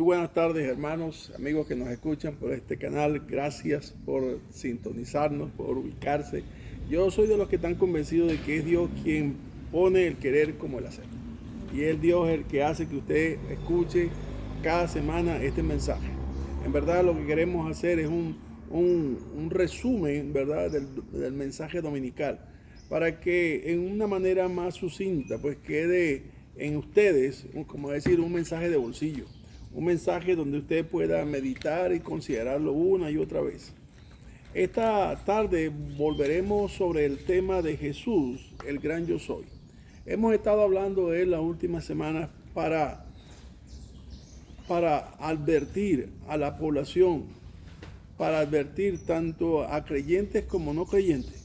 buenas tardes, hermanos, amigos que nos escuchan por este canal. Gracias por sintonizarnos, por ubicarse. Yo soy de los que están convencidos de que es Dios quien pone el querer como el hacer. Y es Dios el que hace que usted escuche cada semana este mensaje. En verdad lo que queremos hacer es un resumen, ¿verdad?, del mensaje dominical, para que en una manera más sucinta pues quede en ustedes, como decir, un mensaje de bolsillo, un mensaje donde usted pueda meditar y considerarlo una y otra vez. Esta tarde volveremos sobre el tema de Jesús, el gran yo soy. Hemos estado hablando de él las últimas semanas para advertir a la población, para advertir tanto a creyentes como no creyentes,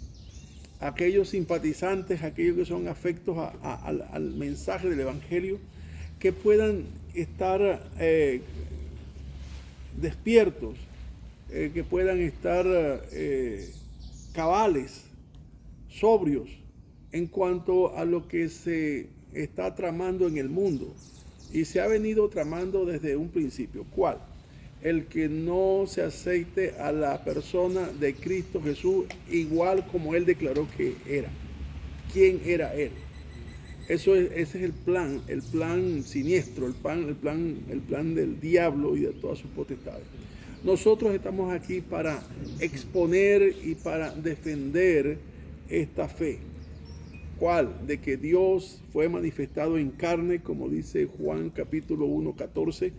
aquellos simpatizantes, aquellos que son afectos al mensaje del Evangelio, que puedan estar despiertos, que puedan estar cabales, sobrios en cuanto a lo que se está tramando en el mundo y se ha venido tramando desde un principio. ¿Cuál? El que no se aceite a la persona de Cristo Jesús igual como Él declaró que era. ¿Quién era Él? Ese es el plan siniestro, el plan del diablo y de todas sus potestades. Nosotros estamos aquí para exponer y para defender esta fe. ¿Cuál? De que Dios fue manifestado en carne, como dice Juan capítulo 1, 14,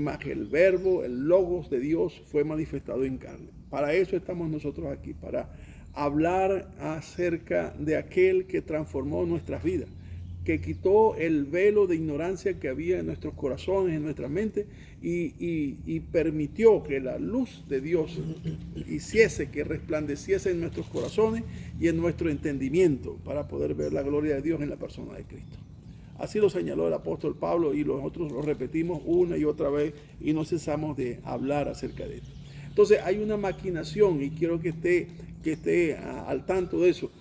más el verbo, el logos de Dios fue manifestado en carne. Para eso estamos nosotros aquí, para hablar acerca de aquel que transformó nuestras vidas, que quitó el velo de ignorancia que había en nuestros corazones, en nuestra mente, y permitió que la luz de Dios hiciese, que resplandeciese en nuestros corazones y en nuestro entendimiento para poder ver la gloria de Dios en la persona de Cristo. Así lo señaló el apóstol Pablo y nosotros lo repetimos una y otra vez y no cesamos de hablar acerca de esto. Entonces hay una maquinación y quiero que esté al tanto de eso.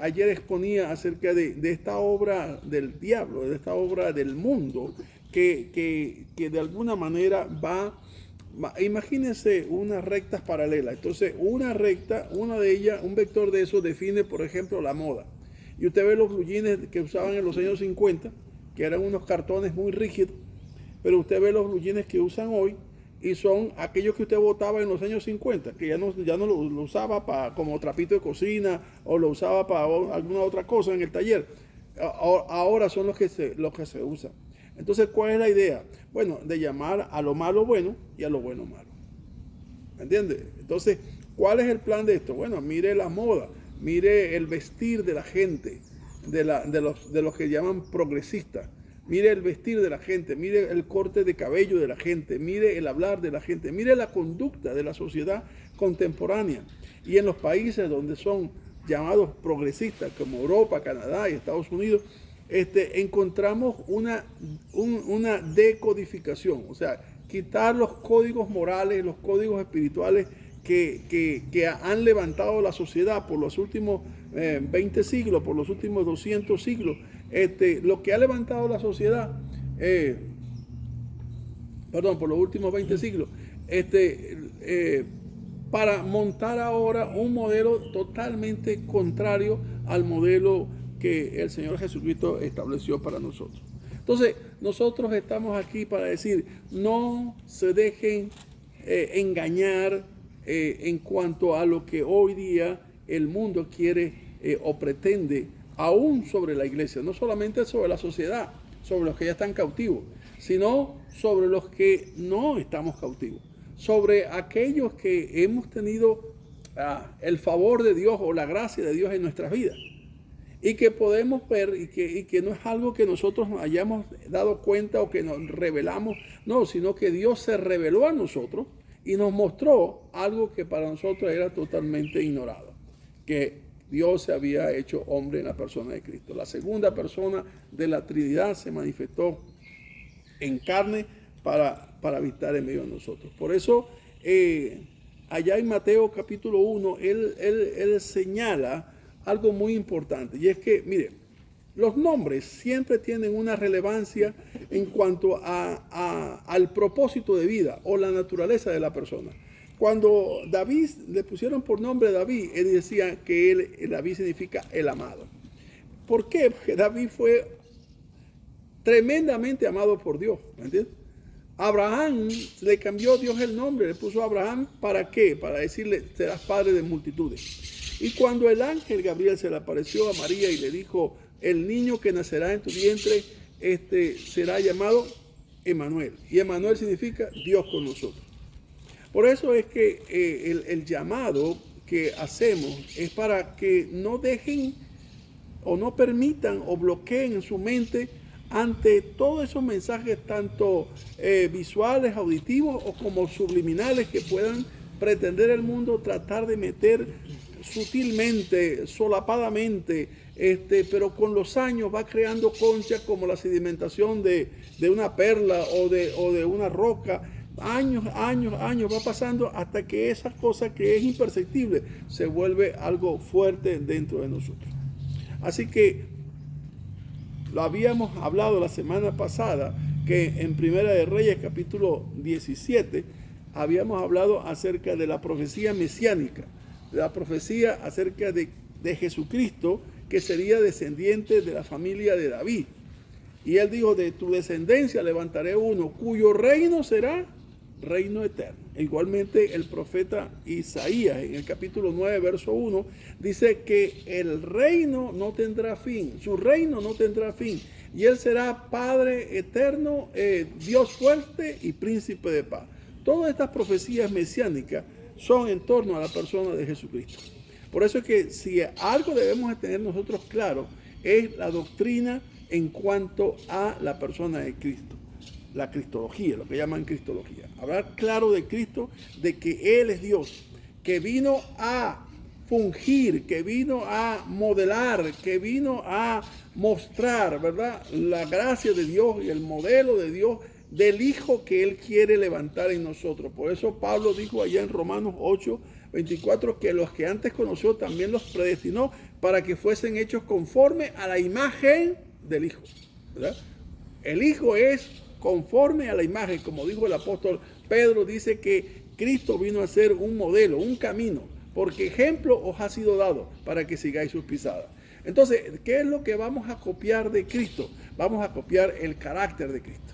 Ayer exponía acerca de esta obra del diablo, de esta obra del mundo que de alguna manera imagínense unas rectas paralelas. Entonces una de ellas, un vector de eso define, por ejemplo, la moda. Y usted ve los blue jeans que usaban en los años 50, que eran unos cartones muy rígidos, pero usted ve los blue jeans que usan hoy y son aquellos que usted botaba en los años 50, que ya no lo usaba como trapito de cocina o lo usaba para alguna otra cosa en el taller. Ahora son los que se usan. Entonces, ¿cuál es la idea? Bueno, de llamar a lo malo bueno y a lo bueno malo. ¿Me entiende? Entonces, ¿cuál es el plan de esto? Bueno, mire la moda, mire el vestir de la gente, de los que llaman progresistas. Mire el vestir de la gente, mire el corte de cabello de la gente, mire el hablar de la gente, mire la conducta de la sociedad contemporánea. Y en los países donde son llamados progresistas, como Europa, Canadá y Estados Unidos, encontramos una decodificación, o sea, quitar los códigos morales, los códigos espirituales que han levantado la sociedad por los últimos 20 siglos, por los últimos 200 siglos. Lo que ha levantado la sociedad, por los últimos 20 siglos, para montar ahora un modelo totalmente contrario al modelo que el Señor Jesucristo estableció para nosotros. Entonces, nosotros estamos aquí para decir, no se dejen engañar en cuanto a lo que hoy día el mundo quiere o pretende, aún sobre la iglesia, no solamente sobre la sociedad, sobre los que ya están cautivos, sino sobre los que no estamos cautivos, sobre aquellos que hemos tenido el favor de Dios o la gracia de Dios en nuestras vidas y que podemos ver y que no es algo que nosotros hayamos dado cuenta o que nos revelamos, no, sino que Dios se reveló a nosotros y nos mostró algo que para nosotros era totalmente ignorado, que Dios se había hecho hombre en la persona de Cristo. La segunda persona de la Trinidad se manifestó en carne para habitar en medio de nosotros. Por eso, allá en Mateo capítulo 1, él señala algo muy importante. Y es que, mire, Los nombres siempre tienen una relevancia en cuanto al propósito de vida o la naturaleza de la persona. Cuando David le pusieron por nombre David, él decía que David significa el amado. ¿Por qué? Porque David fue tremendamente amado por Dios, ¿me entiendes? Abraham le cambió Dios el nombre, le puso Abraham, ¿para qué? Para decirle, serás padre de multitudes. Y cuando el ángel Gabriel se le apareció a María y le dijo, el niño que nacerá en tu vientre será llamado Emmanuel. Y Emmanuel significa Dios con nosotros. Por eso es que el llamado que hacemos es para que no dejen o no permitan o bloqueen en su mente ante todos esos mensajes tanto visuales, auditivos o como subliminales que puedan pretender el mundo tratar de meter sutilmente, solapadamente, pero con los años va creando conchas como la sedimentación de una perla o de una roca. Años va pasando hasta que esa cosa que es imperceptible se vuelve algo fuerte dentro de nosotros. Así que lo habíamos hablado la semana pasada, que en Primera de Reyes capítulo 17 habíamos hablado acerca de la profecía mesiánica, de la profecía acerca de Jesucristo, que sería descendiente de la familia de David. Y él dijo, de tu descendencia levantaré uno, cuyo reino será reino eterno. Igualmente el profeta Isaías en el capítulo 9, verso 1, dice que el reino no tendrá fin, su reino no tendrá fin, y él será Padre eterno, Dios fuerte y príncipe de paz. Todas estas profecías mesiánicas son en torno a la persona de Jesucristo. Por eso es que si algo debemos de tener nosotros claro, es la doctrina en cuanto a la persona de Cristo. La cristología, lo que llaman cristología. Hablar claro de Cristo, de que Él es Dios, que vino a fungir, que vino a modelar, que vino a mostrar, ¿verdad?, la gracia de Dios y el modelo de Dios del Hijo que Él quiere levantar en nosotros. Por eso Pablo dijo allá en Romanos 8, 24, que los que antes conoció también los predestinó para que fuesen hechos conforme a la imagen del Hijo, ¿verdad? El Hijo es conforme a la imagen, como dijo el apóstol Pedro, dice que Cristo vino a ser un modelo, un camino, porque ejemplo os ha sido dado para que sigáis sus pisadas. Entonces, ¿qué es lo que vamos a copiar de Cristo? Vamos a copiar el carácter de Cristo.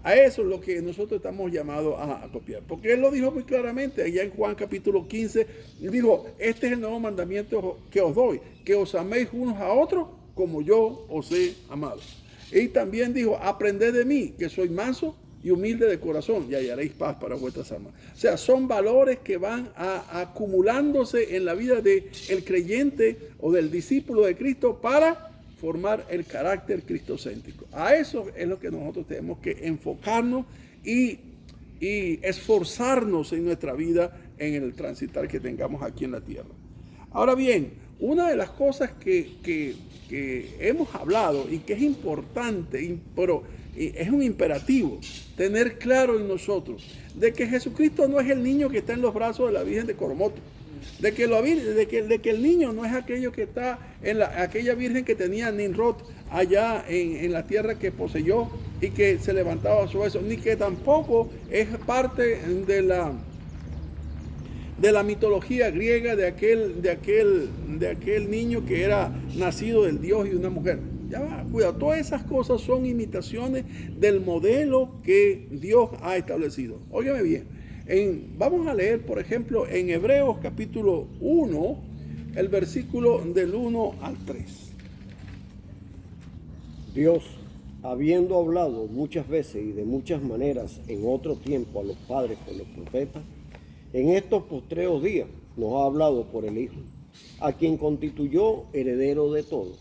A eso es lo que nosotros estamos llamados a copiar, porque Él lo dijo muy claramente allá en Juan capítulo 15, dijo, este es el nuevo mandamiento que os doy, que os améis unos a otros como yo os he amado. Y también dijo, aprended de mí, que soy manso y humilde de corazón, y hallaréis paz para vuestras almas. O sea, son valores que van acumulándose en la vida del creyente o del discípulo de Cristo para formar el carácter cristocéntrico. A eso es lo que nosotros tenemos que enfocarnos y esforzarnos en nuestra vida en el transitar que tengamos aquí en la tierra. Ahora bien, una de las cosas que hemos hablado y que es importante, pero es un imperativo tener claro en nosotros, de que Jesucristo no es el niño que está en los brazos de la Virgen de Coromoto, de que el niño no es aquello que está en aquella virgen que tenía Nimrod allá en la tierra que poseyó y que se levantaba sobre eso, ni que tampoco es parte de la mitología griega de aquel niño que era nacido del Dios y de una mujer. Ya va, cuidado, todas esas cosas son imitaciones del modelo que Dios ha establecido. Óigame bien, vamos a leer, por ejemplo, en Hebreos capítulo 1, el versículo del 1 al 3. Dios, habiendo hablado muchas veces y de muchas maneras en otro tiempo a los padres por los profetas, en estos postreros días nos ha hablado por el Hijo, a quien constituyó heredero de todo,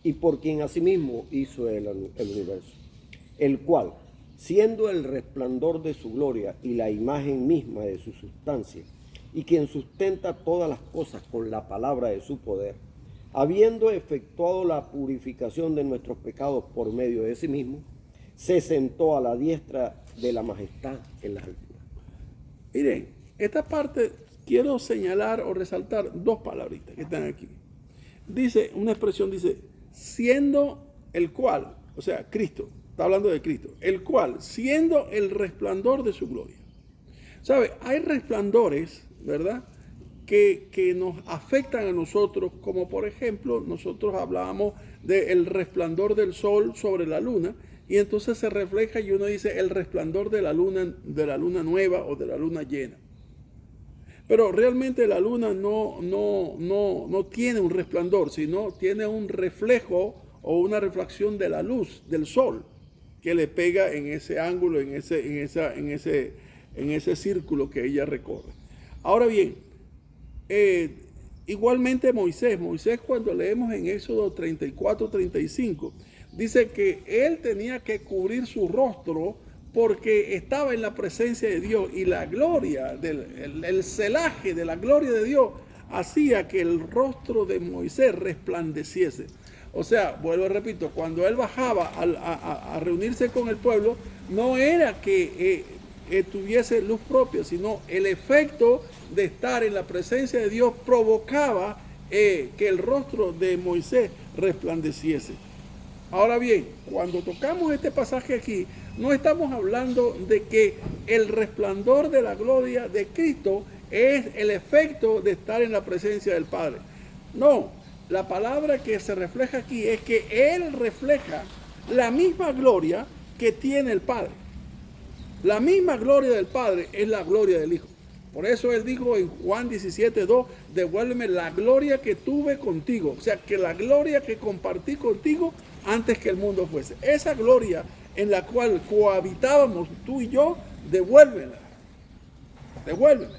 y por quien asimismo hizo el universo, el cual, siendo el resplandor de su gloria y la imagen misma de su sustancia, y quien sustenta todas las cosas con la palabra de su poder, habiendo efectuado la purificación de nuestros pecados por medio de sí mismo, se sentó a la diestra de la majestad en las alturas. Miren, esta parte quiero señalar o resaltar dos palabritas que están aquí. Dice, una expresión dice, siendo el cual, o sea, Cristo, está hablando de Cristo, el cual, siendo el resplandor de su gloria. ¿Sabe? Hay resplandores, ¿verdad?, que nos afectan a nosotros, como por ejemplo, nosotros hablábamos del resplandor del sol sobre la luna, y entonces se refleja y uno dice el resplandor de la luna nueva o de la luna llena. Pero realmente la luna no tiene un resplandor, sino tiene un reflejo o una reflexión de la luz del sol que le pega en ese ángulo, en ese círculo que ella recorre. Ahora bien, igualmente Moisés cuando leemos en Éxodo 34-35, dice que él tenía que cubrir su rostro porque estaba en la presencia de Dios y la gloria, el celaje de la gloria de Dios hacía que el rostro de Moisés resplandeciese. O sea, vuelvo y repito, cuando él bajaba a reunirse con el pueblo, no era que tuviese luz propia, sino el efecto de estar en la presencia de Dios provocaba que el rostro de Moisés resplandeciese. Ahora bien, cuando tocamos este pasaje aquí, no estamos hablando de que el resplandor de la gloria de Cristo es el efecto de estar en la presencia del Padre. No, la palabra que se refleja aquí es que Él refleja la misma gloria que tiene el Padre. La misma gloria del Padre es la gloria del Hijo. Por eso Él dijo en Juan 17:2, devuélveme la gloria que tuve contigo. O sea, que la gloria que compartí contigo antes que el mundo fuese. Esa gloria en la cual cohabitábamos tú y yo, devuélvela. Devuélvela.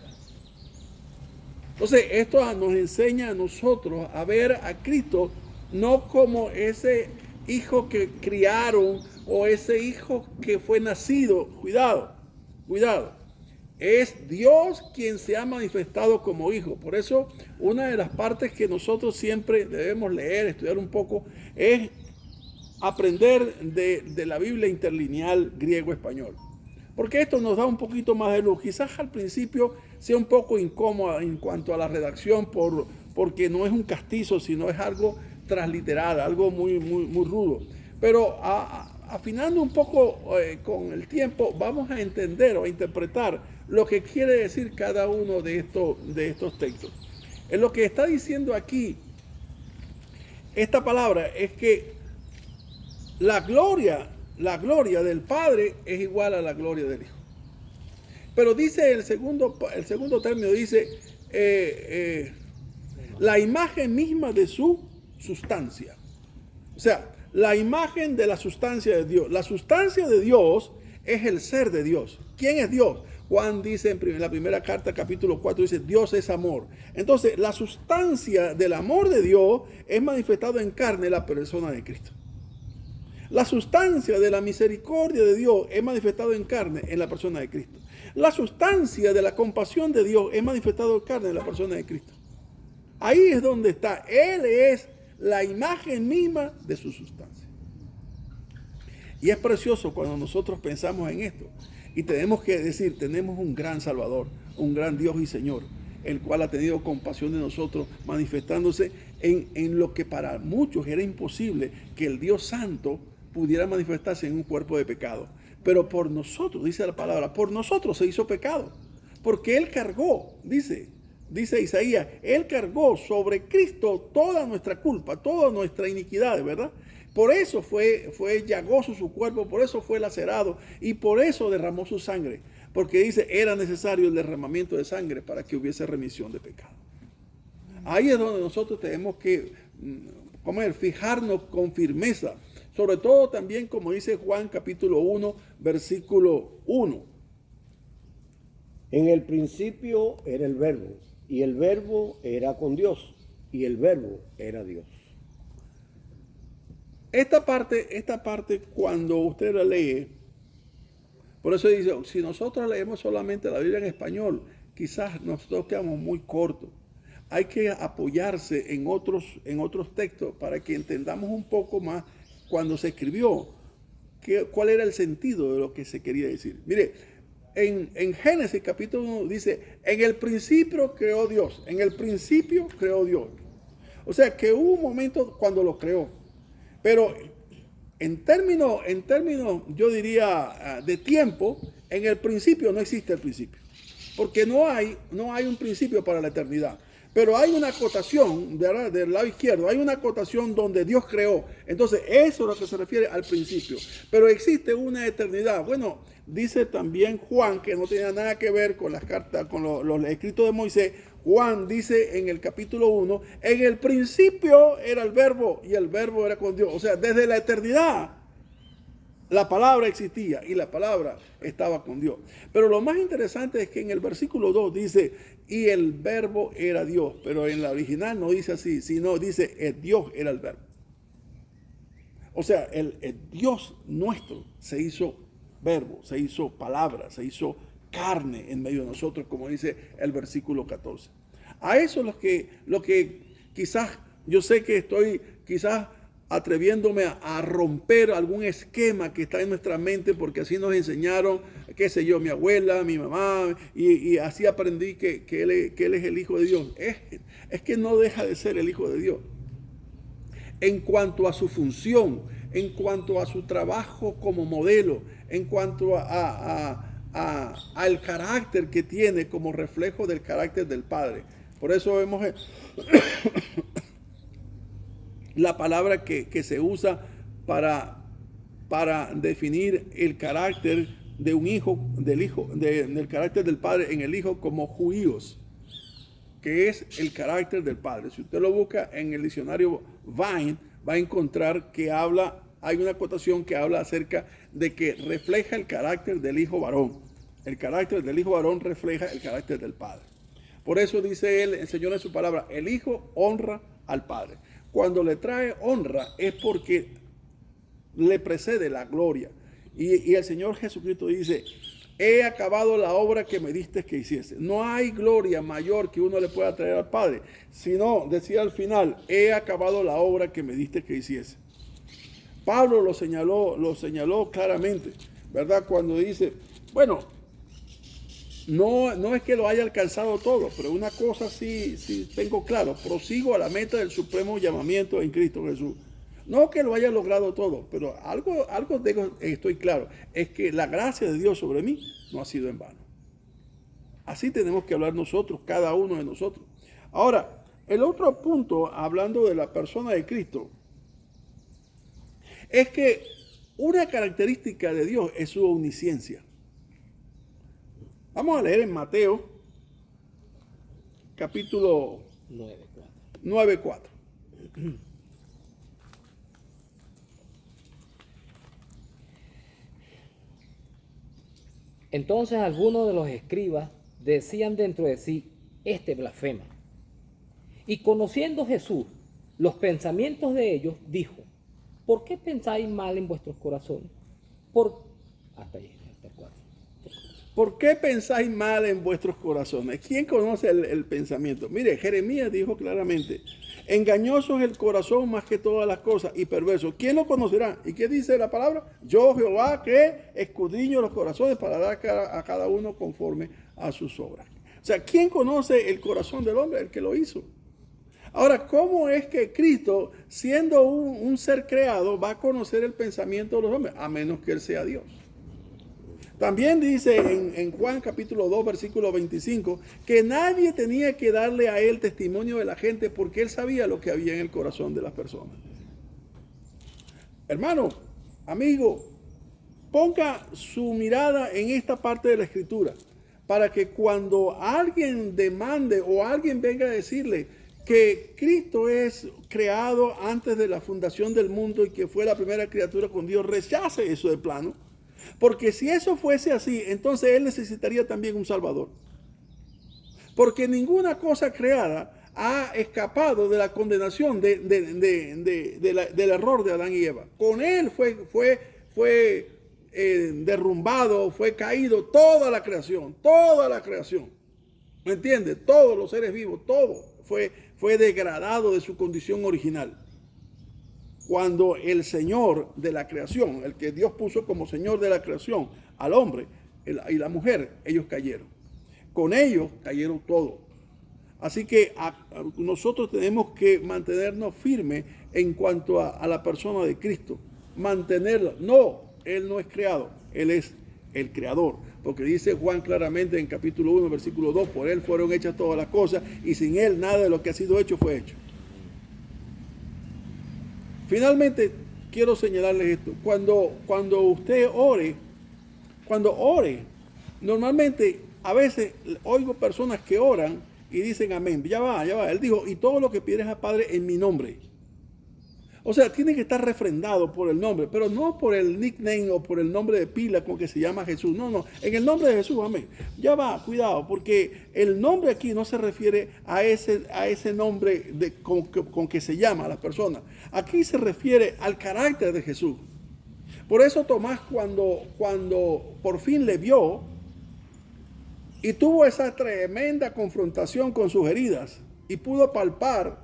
Entonces, esto nos enseña a nosotros a ver a Cristo no como ese hijo que criaron o ese hijo que fue nacido. Cuidado. Es Dios quien se ha manifestado como hijo. Por eso, una de las partes que nosotros siempre debemos leer, estudiar un poco, es aprender de la Biblia interlineal griego-español. Porque esto nos da un poquito más de luz. Quizás al principio sea un poco incómoda en cuanto a la redacción porque no es un castizo, sino es algo transliteral, algo muy rudo. Pero afinando un poco con el tiempo, vamos a entender o a interpretar lo que quiere decir cada uno de estos textos. En lo que está diciendo aquí esta palabra es que la gloria del Padre es igual a la gloria del Hijo. Pero dice el segundo término, dice la imagen misma de su sustancia. O sea, la imagen de la sustancia de Dios. La sustancia de Dios es el ser de Dios. ¿Quién es Dios? Juan dice en la primera carta, capítulo 4, dice, Dios es amor. Entonces, la sustancia del amor de Dios es manifestado en carne en la persona de Cristo. La sustancia de la misericordia de Dios es manifestado en carne en la persona de Cristo. La sustancia de la compasión de Dios es manifestado en carne en la persona de Cristo. Ahí es donde está. Él es la imagen misma de su sustancia. Y es precioso cuando nosotros pensamos en esto. Y tenemos que decir, tenemos un gran Salvador, un gran Dios y Señor, el cual ha tenido compasión de nosotros, manifestándose en lo que para muchos era imposible, que el Dios Santo pudiera manifestarse en un cuerpo de pecado. Pero por nosotros, dice la palabra, por nosotros se hizo pecado. Porque Él cargó, dice Isaías, Él cargó sobre Cristo toda nuestra culpa, toda nuestra iniquidad, ¿verdad? Por eso fue llagoso su cuerpo, por eso fue lacerado y por eso derramó su sangre. Porque dice, era necesario el derramamiento de sangre para que hubiese remisión de pecado. Ahí es donde nosotros tenemos que fijarnos con firmeza. Sobre todo también, como dice Juan capítulo 1, versículo 1. En el principio era el Verbo, y el Verbo era con Dios, y el Verbo era Dios. Esta parte cuando usted la lee, por eso dice, si nosotros leemos solamente la Biblia en español, quizás nosotros quedamos muy cortos. Hay que apoyarse en otros textos para que entendamos un poco más cuando se escribió, cuál era el sentido de lo que se quería decir. Mire, en Génesis capítulo 1 dice, en el principio creó Dios, en el principio creó Dios. O sea que hubo un momento cuando lo creó, pero en términos, yo diría, de tiempo, en el principio no existe el principio. Porque no hay un principio para la eternidad. Pero hay una acotación, ¿verdad? Del lado izquierdo, hay una acotación donde Dios creó. Entonces, eso es lo que se refiere al principio. Pero existe una eternidad. Bueno, dice también Juan, que no tenía nada que ver con las cartas, con los escritos de Moisés. Juan dice en el capítulo 1, en el principio era el verbo y el verbo era con Dios. O sea, desde la eternidad la palabra existía y la palabra estaba con Dios. Pero lo más interesante es que en el versículo 2 dice, y el verbo era Dios. Pero en la original no dice así, sino dice, el Dios era el verbo. O sea, el Dios nuestro se hizo verbo, se hizo palabra, se hizo carne en medio de nosotros, como dice el versículo 14. A eso es lo que quizás, yo sé que estoy quizás atreviéndome a romper algún esquema que está en nuestra mente, porque así nos enseñaron, qué sé yo, mi abuela, mi mamá, y así aprendí que él es el Hijo de Dios. Es que no deja de ser el Hijo de Dios. En cuanto a su función, en cuanto a su trabajo como modelo, en cuanto al carácter que tiene como reflejo del carácter del Padre. Por eso vemos la palabra que se usa para definir el carácter de un hijo, del carácter del Padre en el Hijo como huios, que es el carácter del Padre. Si usted lo busca en el diccionario Vine, va a encontrar que hay una acotación que habla acerca de que refleja el carácter del hijo varón. El carácter del hijo varón refleja el carácter del Padre. Por eso dice él, el Señor en su palabra, el Hijo honra al Padre. Cuando le trae honra es porque le precede la gloria. Y el Señor Jesucristo dice, he acabado la obra que me diste que hiciese. No hay gloria mayor que uno le pueda traer al Padre, sino, decía al final, he acabado la obra que me diste que hiciese. Pablo lo señaló claramente, ¿verdad? Cuando dice, bueno, no es que lo haya alcanzado todo, pero una cosa sí tengo claro, prosigo a la meta del supremo llamamiento en Cristo Jesús. No que lo haya logrado todo, pero algo estoy claro, es que la gracia de Dios sobre mí no ha sido en vano. Así tenemos que hablar nosotros, cada uno de nosotros. Ahora, el otro punto, hablando de la persona de Cristo, es que una característica de Dios es su omnisciencia. Vamos a leer en Mateo, capítulo 9:4. Entonces algunos de los escribas decían dentro de sí, este blasfema. Y conociendo Jesús los pensamientos de ellos, dijo, ¿por qué pensáis mal en vuestros corazones? Hasta ahí, hasta el 4. ¿Por qué pensáis mal en vuestros corazones? ¿Quién conoce el pensamiento? Mire, Jeremías dijo claramente, engañoso es el corazón más que todas las cosas y perverso. ¿Quién lo conocerá? ¿Y qué dice la palabra? Yo, Jehová, que escudriño los corazones para dar a cada uno conforme a sus obras. O sea, ¿quién conoce el corazón del hombre? El que lo hizo. Ahora, ¿cómo es que Cristo, siendo un ser creado, va a conocer el pensamiento de los hombres? A menos que Él sea Dios. También dice en Juan capítulo 2, versículo 25, que nadie tenía que darle a Él testimonio de la gente porque Él sabía lo que había en el corazón de las personas. Hermano, amigo, ponga su mirada en esta parte de la Escritura para que cuando alguien demande o alguien venga a decirle que Cristo es creado antes de la fundación del mundo y que fue la primera criatura con Dios, rechace eso de plano. Porque si eso fuese así, entonces Él necesitaría también un Salvador. Porque ninguna cosa creada ha escapado de la condenación del error de Adán y Eva. Con Él fue derrumbado, fue caído toda la creación. ¿Me entiende? Todos los seres vivos, todo fue degradado de su condición original. Cuando el Señor de la creación, el que Dios puso como Señor de la creación, al hombre y la mujer, ellos cayeron. Con ellos cayeron todos. Así que nosotros tenemos que mantenernos firmes en cuanto a la persona de Cristo. mantenerla. No, Él no es creado, Él es el creador. Porque dice Juan claramente en capítulo 1, versículo 2, por Él fueron hechas todas las cosas y sin Él nada de lo que ha sido hecho fue hecho. Finalmente, quiero señalarles esto. Cuando usted ore, normalmente a veces oigo personas que oran y dicen amén. Ya va. Él dijo, y todo lo que pides a Padre en mi nombre. O sea, tiene que estar refrendado por el nombre, pero no por el nickname o por el nombre de pila con que se llama Jesús. No, en el nombre de Jesús, amén. Ya va, cuidado, porque el nombre aquí no se refiere a ese nombre con que se llama a la persona. Aquí se refiere al carácter de Jesús. Por eso Tomás cuando por fin le vio y tuvo esa tremenda confrontación con sus heridas y pudo palpar,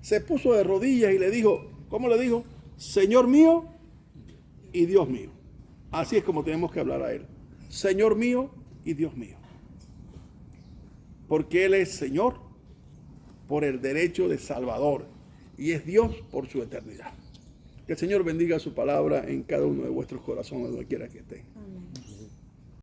se puso de rodillas y le dijo, ¿cómo le dijo? Señor mío y Dios mío. Así es como tenemos que hablar a Él. Señor mío y Dios mío. Porque Él es Señor por el derecho de Salvador y es Dios por su eternidad. Que el Señor bendiga su palabra en cada uno de vuestros corazones, donde quiera que estén.